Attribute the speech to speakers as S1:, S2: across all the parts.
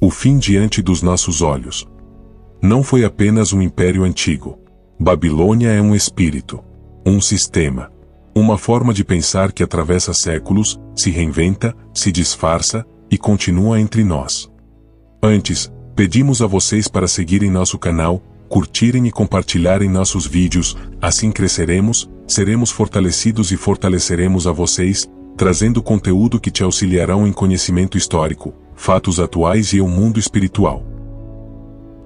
S1: O fim diante dos nossos olhos. Não foi apenas um império antigo. Babilônia é um espírito, um sistema, uma forma de pensar que atravessa séculos, se reinventa, se disfarça e continua entre nós. Antes, pedimos a vocês para seguirem nosso canal, curtirem e compartilharem nossos vídeos, assim cresceremos, seremos fortalecidos e fortaleceremos a vocês, trazendo conteúdo que te auxiliarão em conhecimento histórico, fatos atuais e o mundo espiritual.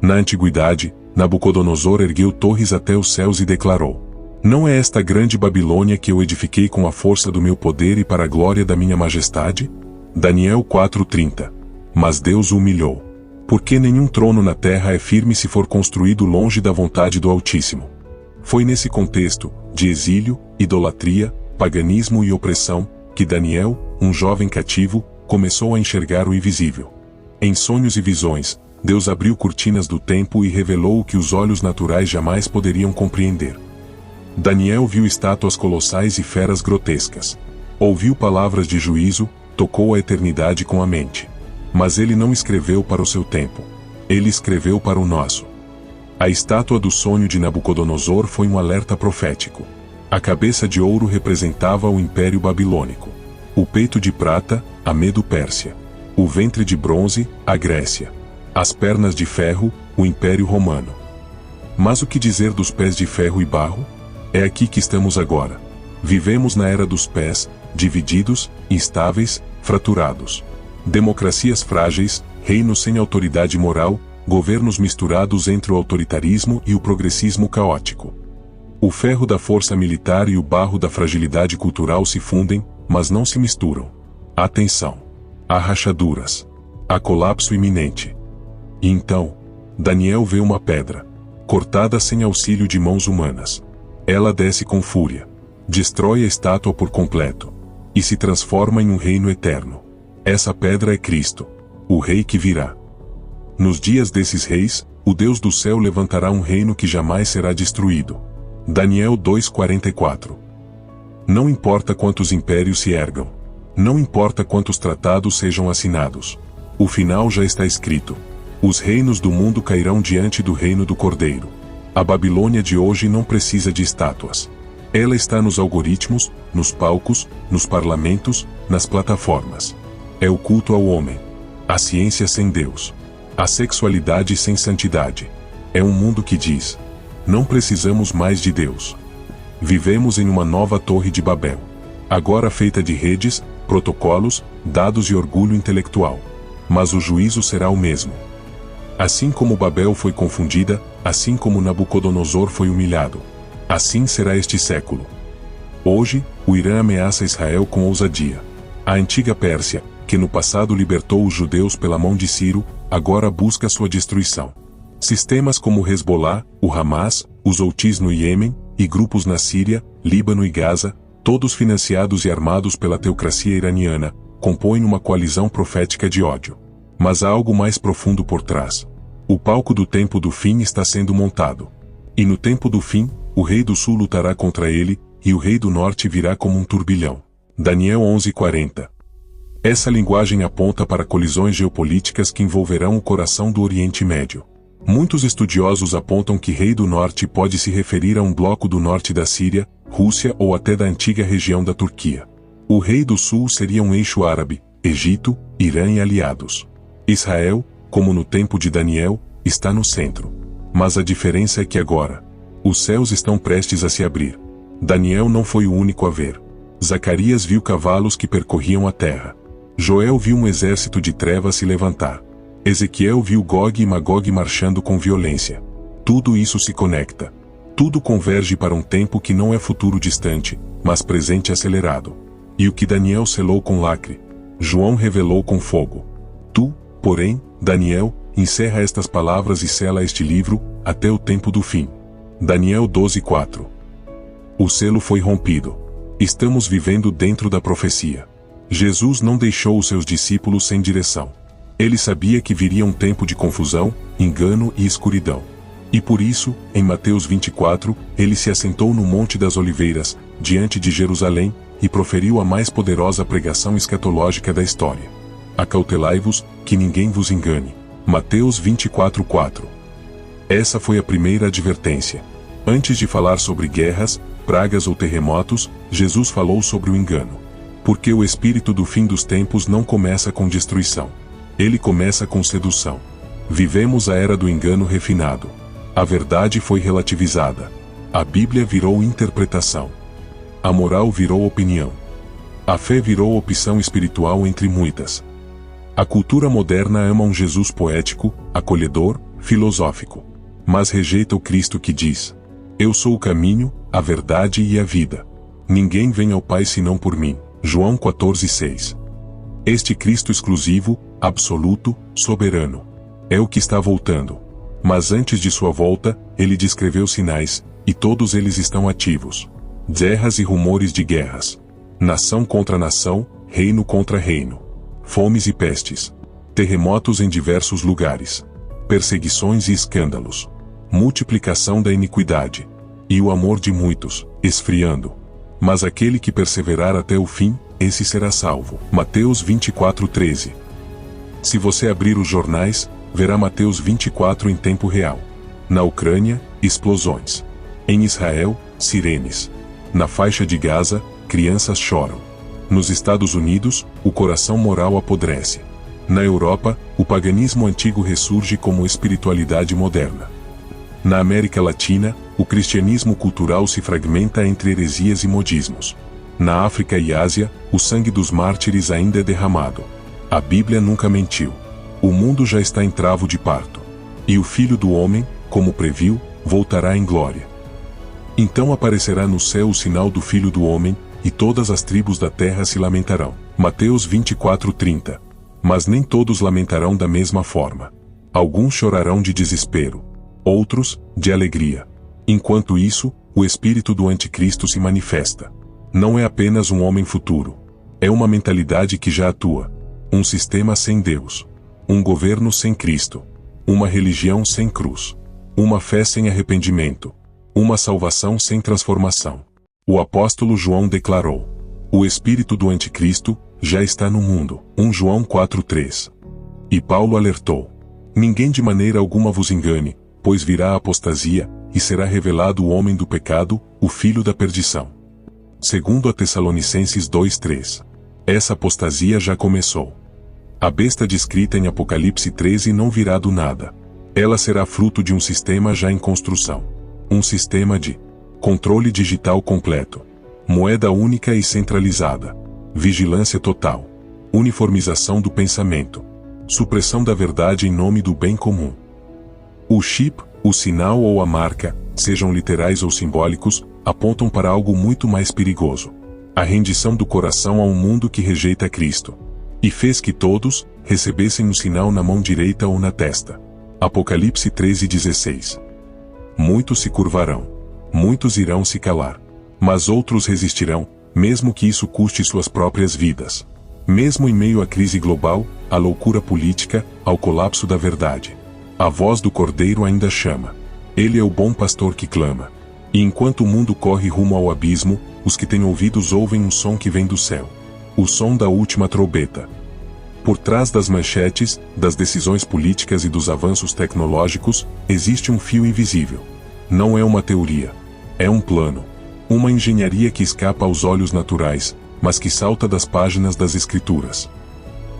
S1: Na antiguidade, Nabucodonosor ergueu torres até os céus e declarou: Não é esta grande Babilônia que eu edifiquei com a força do meu poder e para a glória da minha majestade? Daniel 4:30. Mas Deus o humilhou. Porque nenhum trono na terra é firme se for construído longe da vontade do Altíssimo. Foi nesse contexto, de exílio, idolatria, paganismo e opressão, que Daniel, um jovem cativo, começou a enxergar o invisível. Em sonhos e visões, Deus abriu cortinas do tempo e revelou o que os olhos naturais jamais poderiam compreender. Daniel viu estátuas colossais e feras grotescas. Ouviu palavras de juízo, tocou a eternidade com a mente. Mas ele não escreveu para o seu tempo. Ele escreveu para o nosso. A estátua do sonho de Nabucodonosor foi um alerta profético. A cabeça de ouro representava o Império Babilônico. O peito de prata, a Medo-Pérsia. O ventre de bronze, a Grécia. As pernas de ferro, o Império Romano. Mas o que dizer dos pés de ferro e barro? É aqui que estamos agora. Vivemos na era dos pés, divididos, instáveis, fraturados. Democracias frágeis, reinos sem autoridade moral, governos misturados entre o autoritarismo e o progressismo caótico. O ferro da força militar e o barro da fragilidade cultural se fundem, mas não se misturam. Atenção! Há rachaduras. Há colapso iminente. E então, Daniel vê uma pedra, cortada sem auxílio de mãos humanas. Ela desce com fúria, destrói a estátua por completo, e se transforma em um reino eterno. Essa pedra é Cristo, o Rei que virá. Nos dias desses reis, o Deus do céu levantará um reino que jamais será destruído. Daniel 2:44. Não importa quantos impérios se ergam. Não importa quantos tratados sejam assinados. O final já está escrito. Os reinos do mundo cairão diante do reino do Cordeiro. A Babilônia de hoje não precisa de estátuas. Ela está nos algoritmos, nos palcos, nos parlamentos, nas plataformas. É o culto ao homem. A ciência sem Deus. A sexualidade sem santidade. É um mundo que diz: não precisamos mais de Deus. Vivemos em uma nova torre de Babel. Agora feita de redes, protocolos, dados e orgulho intelectual. Mas o juízo será o mesmo. Assim como Babel foi confundida, assim como Nabucodonosor foi humilhado. Assim será este século. Hoje, o Irã ameaça Israel com ousadia. A antiga Pérsia, que no passado libertou os judeus pela mão de Ciro, agora busca sua destruição. Sistemas como o Hezbollah, o Hamas, os Houthis no Iêmen, e grupos na Síria, Líbano e Gaza, todos financiados e armados pela teocracia iraniana, compõem uma coalizão profética de ódio. Mas há algo mais profundo por trás. O palco do tempo do fim está sendo montado. E no tempo do fim, o rei do sul lutará contra ele, e o rei do norte virá como um turbilhão. Daniel 11:40. Essa linguagem aponta para colisões geopolíticas que envolverão o coração do Oriente Médio. Muitos estudiosos apontam que Rei do Norte pode se referir a um bloco do norte da Síria, Rússia ou até da antiga região da Turquia. O Rei do Sul seria um eixo árabe, Egito, Irã e aliados. Israel, como no tempo de Daniel, está no centro. Mas a diferença é que agora, os céus estão prestes a se abrir. Daniel não foi o único a ver. Zacarias viu cavalos que percorriam a terra. Joel viu um exército de trevas se levantar. Ezequiel viu Gog e Magog marchando com violência. Tudo isso se conecta. Tudo converge para um tempo que não é futuro distante, mas presente acelerado. E o que Daniel selou com lacre, João revelou com fogo. Tu, porém, Daniel, encerra estas palavras e sela este livro, até o tempo do fim. Daniel 12:4. O selo foi rompido. Estamos vivendo dentro da profecia. Jesus não deixou os seus discípulos sem direção. Ele sabia que viria um tempo de confusão, engano e escuridão. E por isso, em Mateus 24, ele se assentou no Monte das Oliveiras, diante de Jerusalém, e proferiu a mais poderosa pregação escatológica da história. Acautelai-vos, que ninguém vos engane. Mateus 24:4. Essa foi a primeira advertência. Antes de falar sobre guerras, pragas ou terremotos, Jesus falou sobre o engano. Porque o espírito do fim dos tempos não começa com destruição. Ele começa com sedução. Vivemos a era do engano refinado. A verdade foi relativizada. A Bíblia virou interpretação. A moral virou opinião. A fé virou opção espiritual entre muitas. A cultura moderna ama um Jesus poético, acolhedor, filosófico. Mas rejeita o Cristo que diz: Eu sou o caminho, a verdade e a vida. Ninguém vem ao Pai senão por mim. João 14:6. Este Cristo exclusivo, absoluto, soberano, é o que está voltando. Mas antes de sua volta, ele descreveu sinais, e todos eles estão ativos. Guerras e rumores de guerras. Nação contra nação, reino contra reino. Fomes e pestes. Terremotos em diversos lugares. Perseguições e escândalos. Multiplicação da iniquidade. E o amor de muitos, esfriando. Mas aquele que perseverar até o fim, esse será salvo. Mateus 24:13. Se você abrir os jornais, verá Mateus 24 em tempo real. Na Ucrânia, explosões. Em Israel, sirenes. Na faixa de Gaza, crianças choram. Nos Estados Unidos, o coração moral apodrece. Na Europa, o paganismo antigo ressurge como espiritualidade moderna. Na América Latina, o cristianismo cultural se fragmenta entre heresias e modismos. Na África e Ásia, o sangue dos mártires ainda é derramado. A Bíblia nunca mentiu. O mundo já está em travo de parto. E o Filho do Homem, como previu, voltará em glória. Então aparecerá no céu o sinal do Filho do Homem, e todas as tribos da terra se lamentarão. Mateus 24:30. Mas nem todos lamentarão da mesma forma. Alguns chorarão de desespero. Outros, de alegria. Enquanto isso, o espírito do anticristo se manifesta. Não é apenas um homem futuro. É uma mentalidade que já atua. Um sistema sem Deus. Um governo sem Cristo. Uma religião sem cruz. Uma fé sem arrependimento. Uma salvação sem transformação. O apóstolo João declarou: O espírito do anticristo já está no mundo. 1 João 4:3. E Paulo alertou: Ninguém de maneira alguma vos engane, pois virá a apostasia, e será revelado o homem do pecado, o filho da perdição. Segundo a Tessalonicenses 2:3. Essa apostasia já começou. A besta descrita em Apocalipse 13 não virá do nada. Ela será fruto de um sistema já em construção. Um sistema de controle digital completo. Moeda única e centralizada. Vigilância total. Uniformização do pensamento. Supressão da verdade em nome do bem comum. O chip, o sinal ou a marca, sejam literais ou simbólicos, apontam para algo muito mais perigoso. A rendição do coração a um mundo que rejeita Cristo. E fez que todos recebessem um sinal na mão direita ou na testa. Apocalipse 13:16. Muitos se curvarão. Muitos irão se calar. Mas outros resistirão, mesmo que isso custe suas próprias vidas. Mesmo em meio à crise global, à loucura política, ao colapso da verdade. A voz do Cordeiro ainda chama. Ele é o bom pastor que clama. E enquanto o mundo corre rumo ao abismo, os que têm ouvidos ouvem um som que vem do céu. O som da última trombeta. Por trás das manchetes, das decisões políticas e dos avanços tecnológicos, existe um fio invisível. Não é uma teoria. É um plano. Uma engenharia que escapa aos olhos naturais, mas que salta das páginas das Escrituras.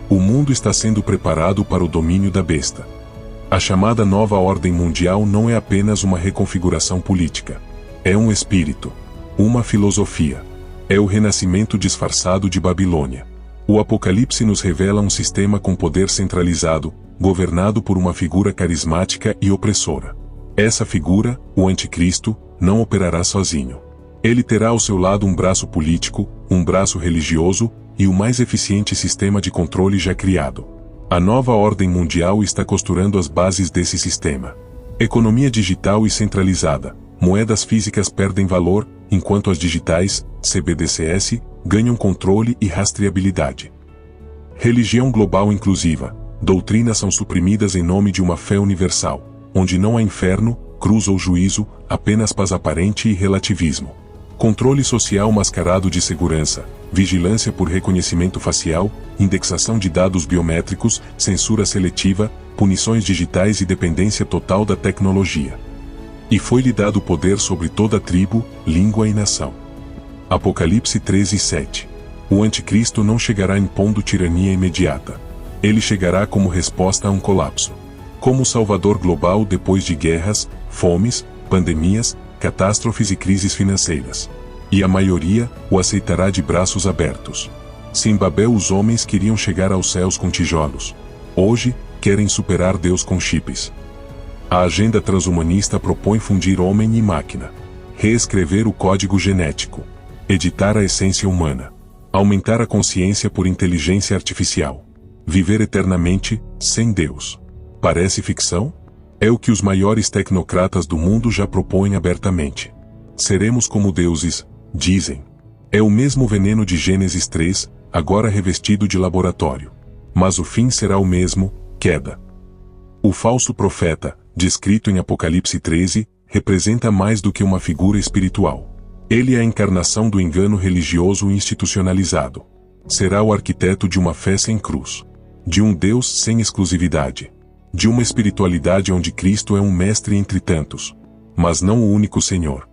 S1: O mundo está sendo preparado para o domínio da besta. A chamada nova ordem mundial não é apenas uma reconfiguração política. É um espírito. Uma filosofia. É o renascimento disfarçado de Babilônia. O Apocalipse nos revela um sistema com poder centralizado, governado por uma figura carismática e opressora. Essa figura, o anticristo, não operará sozinho. Ele terá ao seu lado um braço político, um braço religioso, e o mais eficiente sistema de controle já criado. A nova ordem mundial está costurando as bases desse sistema. Economia digital e centralizada. Moedas físicas perdem valor, enquanto as digitais, CBDCs, ganham controle e rastreabilidade. Religião global inclusiva. Doutrinas são suprimidas em nome de uma fé universal, onde não há inferno, cruz ou juízo, apenas paz aparente e relativismo. Controle social mascarado de segurança, vigilância por reconhecimento facial, indexação de dados biométricos, censura seletiva, punições digitais e dependência total da tecnologia. E foi-lhe dado poder sobre toda tribo, língua e nação. Apocalipse 13:7. O anticristo não chegará impondo tirania imediata. Ele chegará como resposta a um colapso. Como salvador global depois de guerras, fomes, pandemias, catástrofes e crises financeiras. E a maioria o aceitará de braços abertos. Se em Babel os homens queriam chegar aos céus com tijolos, hoje, querem superar Deus com chips. A agenda transhumanista propõe fundir homem e máquina, reescrever o código genético, editar a essência humana, aumentar a consciência por inteligência artificial, viver eternamente, sem Deus. Parece ficção? É o que os maiores tecnocratas do mundo já propõem abertamente. Seremos como deuses, dizem. É o mesmo veneno de Gênesis 3, agora revestido de laboratório. Mas o fim será o mesmo, queda. O falso profeta, descrito em Apocalipse 13, representa mais do que uma figura espiritual. Ele é a encarnação do engano religioso institucionalizado. Será o arquiteto de uma fé sem cruz. De um Deus sem exclusividade. De uma espiritualidade onde Cristo é um mestre entre tantos, mas não o único Senhor.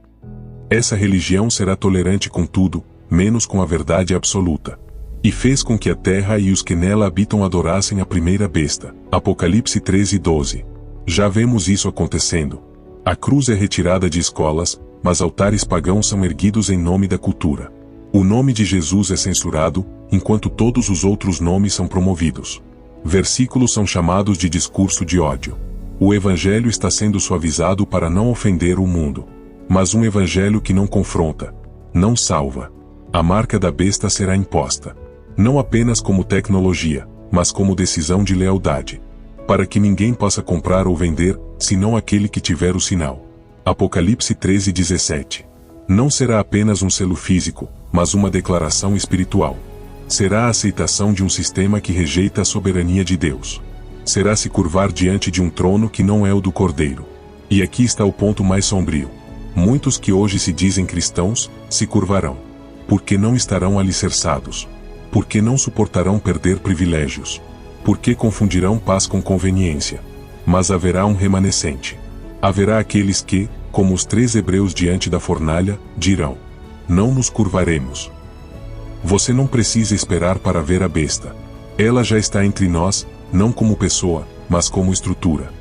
S1: Essa religião será tolerante com tudo, menos com a verdade absoluta. E fez com que a terra e os que nela habitam adorassem a primeira besta. Apocalipse 13:12. Já vemos isso acontecendo. A cruz é retirada de escolas, mas altares pagãos são erguidos em nome da cultura. O nome de Jesus é censurado, enquanto todos os outros nomes são promovidos. Versículos são chamados de discurso de ódio. O evangelho está sendo suavizado para não ofender o mundo. Mas um evangelho que não confronta, não salva. A marca da besta será imposta. Não apenas como tecnologia, mas como decisão de lealdade. Para que ninguém possa comprar ou vender, senão aquele que tiver o sinal. Apocalipse 13:17. Não será apenas um selo físico, mas uma declaração espiritual. Será a aceitação de um sistema que rejeita a soberania de Deus. Será se curvar diante de um trono que não é o do Cordeiro. E aqui está o ponto mais sombrio. Muitos que hoje se dizem cristãos, se curvarão. Porque não estarão alicerçados. Porque não suportarão perder privilégios. Porque confundirão paz com conveniência. Mas haverá um remanescente. Haverá aqueles que, como os 3 hebreus diante da fornalha, dirão: não nos curvaremos. Você não precisa esperar para ver a besta. Ela já está entre nós, não como pessoa, mas como estrutura.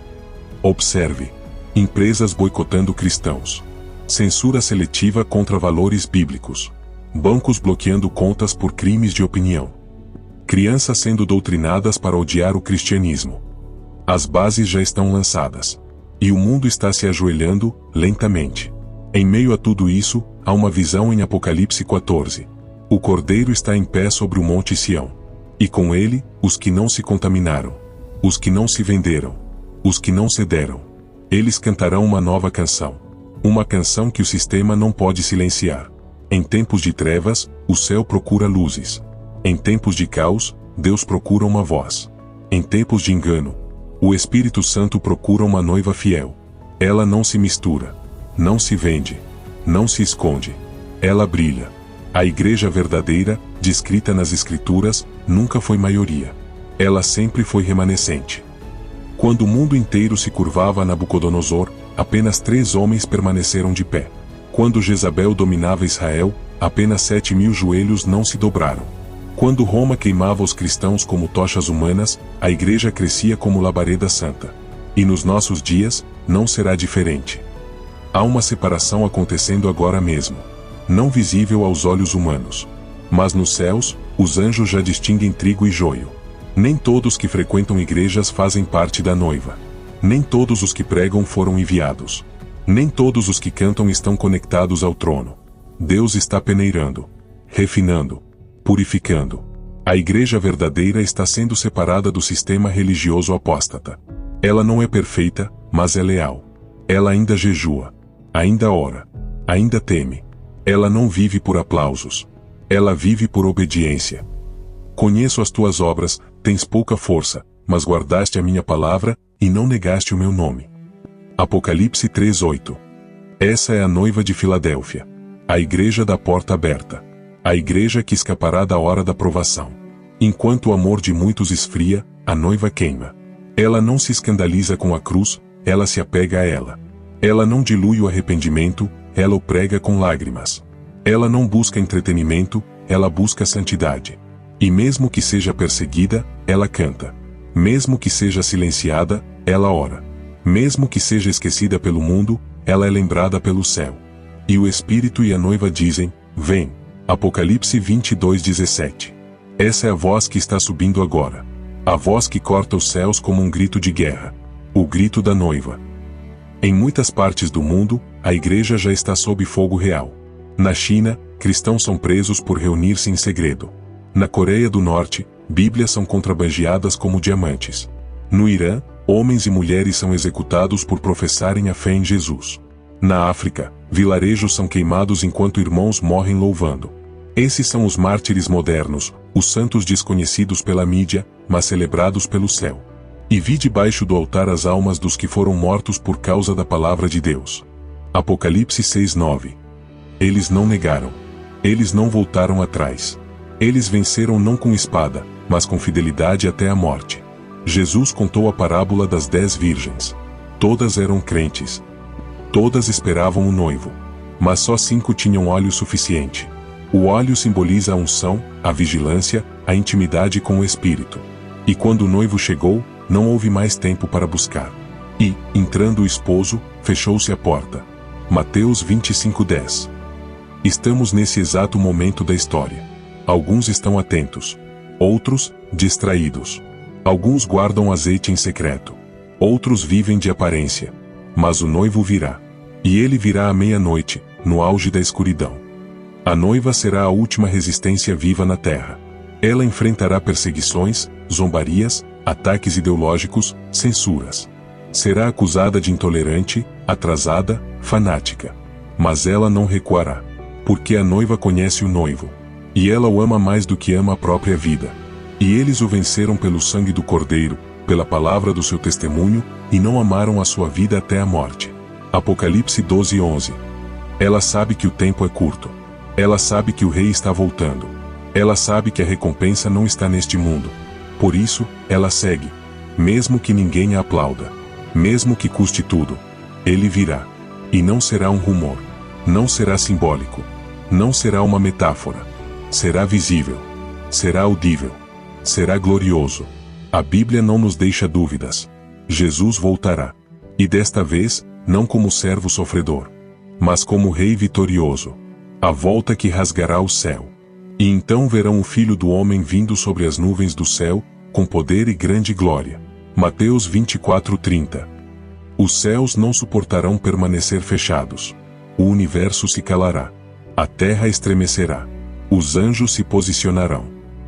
S1: Observe. Empresas boicotando cristãos. Censura seletiva contra valores bíblicos. Bancos bloqueando contas por crimes de opinião. Crianças sendo doutrinadas para odiar o cristianismo. As bases já estão lançadas. E o mundo está se ajoelhando, lentamente. Em meio a tudo isso, há uma visão em Apocalipse 14. O Cordeiro está em pé sobre o monte Sião. E com ele, os que não se contaminaram. Os que não se venderam. Os que não cederam. Eles cantarão uma nova canção. Uma canção que o sistema não pode silenciar. Em tempos de trevas, o céu procura luzes. Em tempos de caos, Deus procura uma voz. Em tempos de engano, o Espírito Santo procura uma noiva fiel. Ela não se mistura. Não se vende. Não se esconde. Ela brilha. A igreja verdadeira, descrita nas Escrituras, nunca foi maioria. Ela sempre foi remanescente. Quando o mundo inteiro se curvava a Nabucodonosor, apenas 3 homens permaneceram de pé. Quando Jezabel dominava Israel, apenas 7.000 joelhos não se dobraram. Quando Roma queimava os cristãos como tochas humanas, a igreja crescia como labareda santa. E nos nossos dias, não será diferente. Há uma separação acontecendo agora mesmo. Não visível aos olhos humanos. Mas nos céus, os anjos já distinguem trigo e joio. Nem todos que frequentam igrejas fazem parte da noiva. Nem todos os que pregam foram enviados. Nem todos os que cantam estão conectados ao trono. Deus está peneirando, refinando, purificando. A igreja verdadeira está sendo separada do sistema religioso apóstata. Ela não é perfeita, mas é leal. Ela ainda jejua, ainda ora, ainda teme. Ela não vive por aplausos. Ela vive por obediência. Conheço as tuas obras, tens pouca força, mas guardaste a minha palavra, e não negaste o meu nome. Apocalipse 3:8. Essa é a noiva de Filadélfia. A igreja da porta aberta. A igreja que escapará da hora da provação. Enquanto o amor de muitos esfria, a noiva queima. Ela não se escandaliza com a cruz, ela se apega a ela. Ela não dilui o arrependimento, ela o prega com lágrimas. Ela não busca entretenimento, ela busca santidade. E mesmo que seja perseguida, ela canta. Mesmo que seja silenciada, ela ora. Mesmo que seja esquecida pelo mundo, ela é lembrada pelo céu. E o Espírito e a noiva dizem, vem. Apocalipse 22:17. Essa é a voz que está subindo agora. A voz que corta os céus como um grito de guerra. O grito da noiva. Em muitas partes do mundo, a igreja já está sob fogo real. Na China, cristãos são presos por reunir-se em segredo. Na Coreia do Norte, Bíblias são contrabandeadas como diamantes. No Irã, homens e mulheres são executados por professarem a fé em Jesus. Na África, vilarejos são queimados enquanto irmãos morrem louvando. Esses são os mártires modernos, os santos desconhecidos pela mídia, mas celebrados pelo céu. E vi debaixo do altar as almas dos que foram mortos por causa da palavra de Deus. Apocalipse 6:9. Eles não negaram. Eles não voltaram atrás. Eles venceram não com espada, mas com fidelidade até a morte. Jesus contou a parábola das 10 virgens. Todas eram crentes. Todas esperavam o noivo. Mas só 5 tinham óleo suficiente. O óleo simboliza a unção, a vigilância, a intimidade com o Espírito. E quando o noivo chegou, não houve mais tempo para buscar. E, entrando o esposo, fechou-se a porta. Mateus 25:10. Estamos nesse exato momento da história. Alguns estão atentos. Outros, distraídos. Alguns guardam azeite em secreto. Outros vivem de aparência. Mas o noivo virá. E ele virá à meia-noite, no auge da escuridão. A noiva será a última resistência viva na terra. Ela enfrentará perseguições, zombarias, ataques ideológicos, censuras. Será acusada de intolerante, atrasada, fanática. Mas ela não recuará. Porque a noiva conhece o noivo. E ela o ama mais do que ama a própria vida. E eles o venceram pelo sangue do Cordeiro, pela palavra do seu testemunho, e não amaram a sua vida até a morte. Apocalipse 12:11. Ela sabe que o tempo é curto. Ela sabe que o rei está voltando. Ela sabe que a recompensa não está neste mundo. Por isso, ela segue. Mesmo que ninguém a aplauda. Mesmo que custe tudo. Ele virá. E não será um rumor. Não será simbólico. Não será uma metáfora. Será visível. Será audível. Será glorioso. A Bíblia não nos deixa dúvidas. Jesus voltará. E desta vez, não como servo sofredor, mas como rei vitorioso. A volta que rasgará o céu. E então verão o Filho do Homem vindo sobre as nuvens do céu, com poder e grande glória. Mateus 24:30. Os céus não suportarão permanecer fechados. O universo se calará. A terra estremecerá. Os anjos se posicionarão.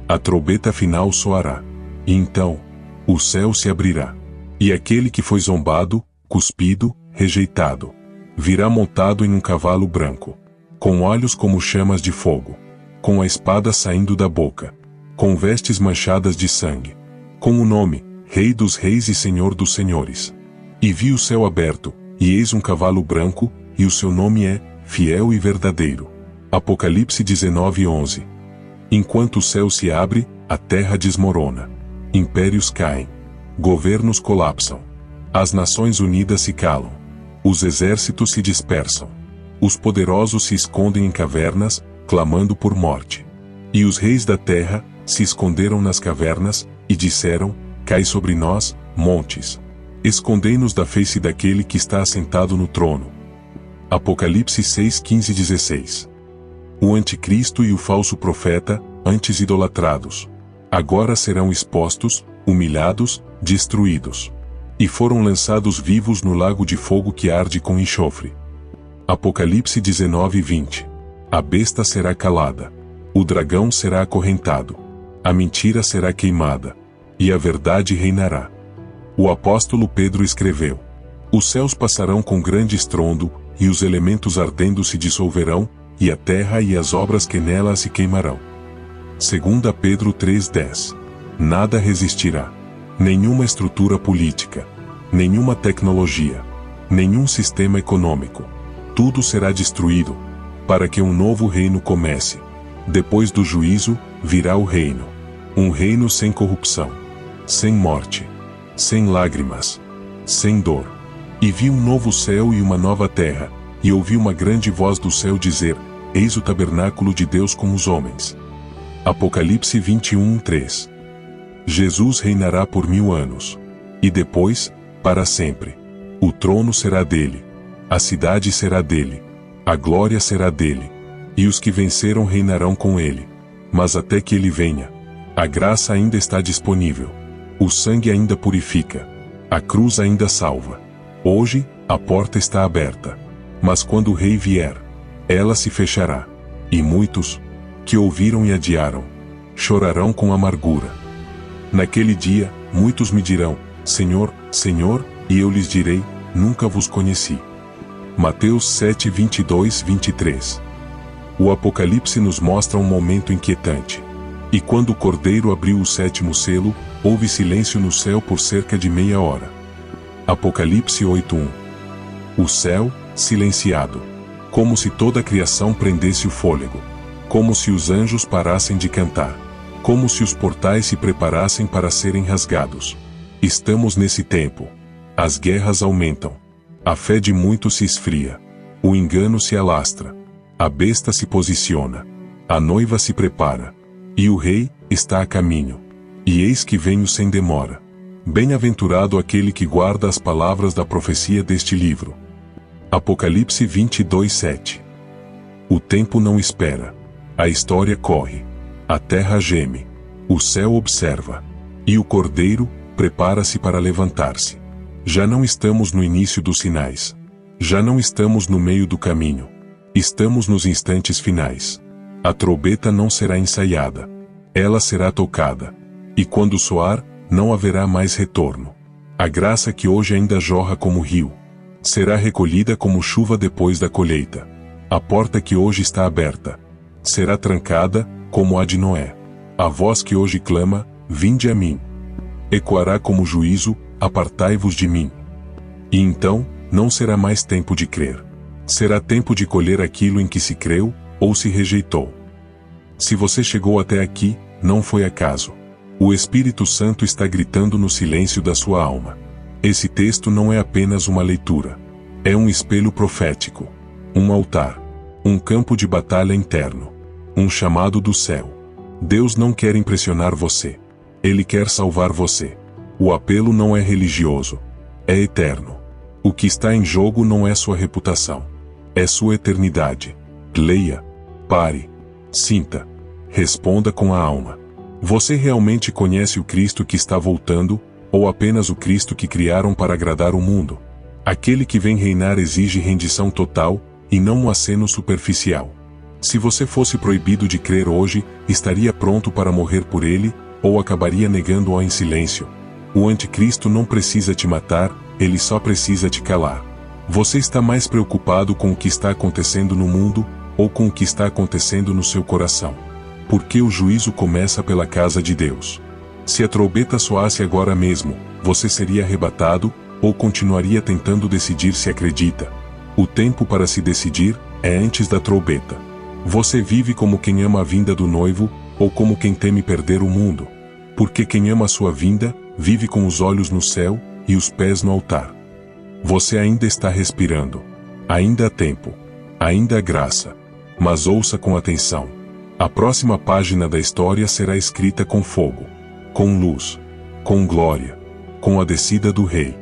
S1: A trombeta final soará. E então, o céu se abrirá. E aquele que foi zombado, cuspido, rejeitado, virá montado em um cavalo branco, com olhos como chamas de fogo, com a espada saindo da boca, com vestes manchadas de sangue, com o nome, Rei dos Reis e Senhor dos Senhores. E vi o céu aberto, e eis um cavalo branco, e o seu nome é Fiel e Verdadeiro. Apocalipse 19:11. Enquanto o céu se abre, a terra desmorona. Impérios caem. Governos colapsam. As Nações Unidas se calam. Os exércitos se dispersam. Os poderosos se escondem em cavernas, clamando por morte. E os reis da terra se esconderam nas cavernas, e disseram: Cai sobre nós, montes. Escondei-nos da face daquele que está assentado no trono. Apocalipse 6:15-16. O anticristo e o falso profeta, antes idolatrados, agora serão expostos, humilhados, destruídos. E foram lançados vivos no lago de fogo que arde com enxofre. Apocalipse 19:20. A besta será calada. O dragão será acorrentado. A mentira será queimada. E a verdade reinará. O apóstolo Pedro escreveu: Os céus passarão com grande estrondo, e os elementos ardendo se dissolverão, e a terra e as obras que nela se queimarão. 2 Pedro 3:10. Nada resistirá. Nenhuma estrutura política. Nenhuma tecnologia. Nenhum sistema econômico. Tudo será destruído. para que um novo reino comece. Depois do juízo, virá o reino. Um reino sem corrupção, sem morte, sem lágrimas, sem dor. E vi um novo céu e uma nova terra, e ouvi uma grande voz do céu dizer: Eis o tabernáculo de Deus com os homens. Apocalipse 21:3. Jesus reinará por 1000 anos. E depois, para sempre. O trono será dele. A cidade será dele. A glória será dele. E os que venceram reinarão com ele. Mas até que ele venha, a graça ainda está disponível. O sangue ainda purifica. A cruz ainda salva. Hoje, a porta está aberta. Mas quando o rei vier, ela se fechará. E muitos, que ouviram e adiaram, chorarão com amargura. Naquele dia, muitos me dirão: Senhor, Senhor, e eu lhes direi: Nunca vos conheci. Mateus 7:22-23. O Apocalipse nos mostra um momento inquietante. E quando o Cordeiro abriu o 7º selo, houve silêncio no céu por cerca de meia hora. Apocalipse 8:1. O céu, silenciado. Como se toda a criação prendesse o fôlego. Como se os anjos parassem de cantar. Como se os portais se preparassem para serem rasgados. Estamos nesse tempo. As guerras aumentam. A fé de muitos se esfria. O engano se alastra. A besta se posiciona. A noiva se prepara. E o rei está a caminho. E eis que venho sem demora. Bem-aventurado aquele que guarda as palavras da profecia deste livro. Apocalipse 22:7. O tempo não espera. A história corre. A terra geme. O céu observa. E o Cordeiro prepara-se para levantar-se. Já não estamos no início dos sinais. Já não estamos no meio do caminho. Estamos nos instantes finais. A trombeta não será ensaiada. Ela será tocada. E quando soar, não haverá mais retorno. A graça que hoje ainda jorra como rio, será recolhida como chuva depois da colheita. A porta que hoje está aberta, será trancada, como a de Noé. A voz que hoje clama: Vinde a mim, ecoará como juízo: Apartai-vos de mim. E então, não será mais tempo de crer. Será tempo de colher aquilo em que se creu, ou se rejeitou. Se você chegou até aqui, não foi acaso. O Espírito Santo está gritando no silêncio da sua alma. Esse texto não é apenas uma leitura. É um espelho profético. Um altar. Um campo de batalha interno. Um chamado do céu. Deus não quer impressionar você. Ele quer salvar você. O apelo não é religioso. É eterno. O que está em jogo não é sua reputação. É sua eternidade. Leia. Pare. Sinta. Responda com a alma. Você realmente conhece o Cristo que está voltando, ou apenas o Cristo que criaram para agradar o mundo? Aquele que vem reinar exige rendição total, e não um aceno superficial. Se você fosse proibido de crer hoje, estaria pronto para morrer por ele, ou acabaria negando-o em silêncio. O anticristo não precisa te matar, ele só precisa te calar. Você está mais preocupado com o que está acontecendo no mundo, ou com o que está acontecendo no seu coração? Porque o juízo começa pela casa de Deus. Se a trombeta soasse agora mesmo, você seria arrebatado, ou continuaria tentando decidir se acredita? O tempo para se decidir é antes da trombeta. Você vive como quem ama a vinda do noivo, ou como quem teme perder o mundo? Porque quem ama a sua vinda, vive com os olhos no céu, e os pés no altar. Você ainda está respirando. Ainda há tempo. Ainda há graça. Mas ouça com atenção. A próxima página da história será escrita com fogo, com luz, com glória, com a descida do Rei.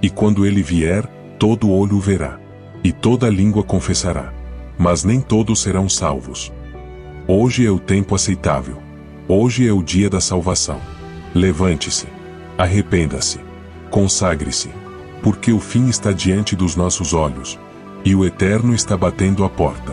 S1: E quando ele vier, todo olho o verá, e toda língua confessará. Mas nem todos serão salvos. Hoje é o tempo aceitável. Hoje é o dia da salvação. Levante-se. Arrependa-se. Consagre-se. Porque o fim está diante dos nossos olhos. E o Eterno está batendo a porta.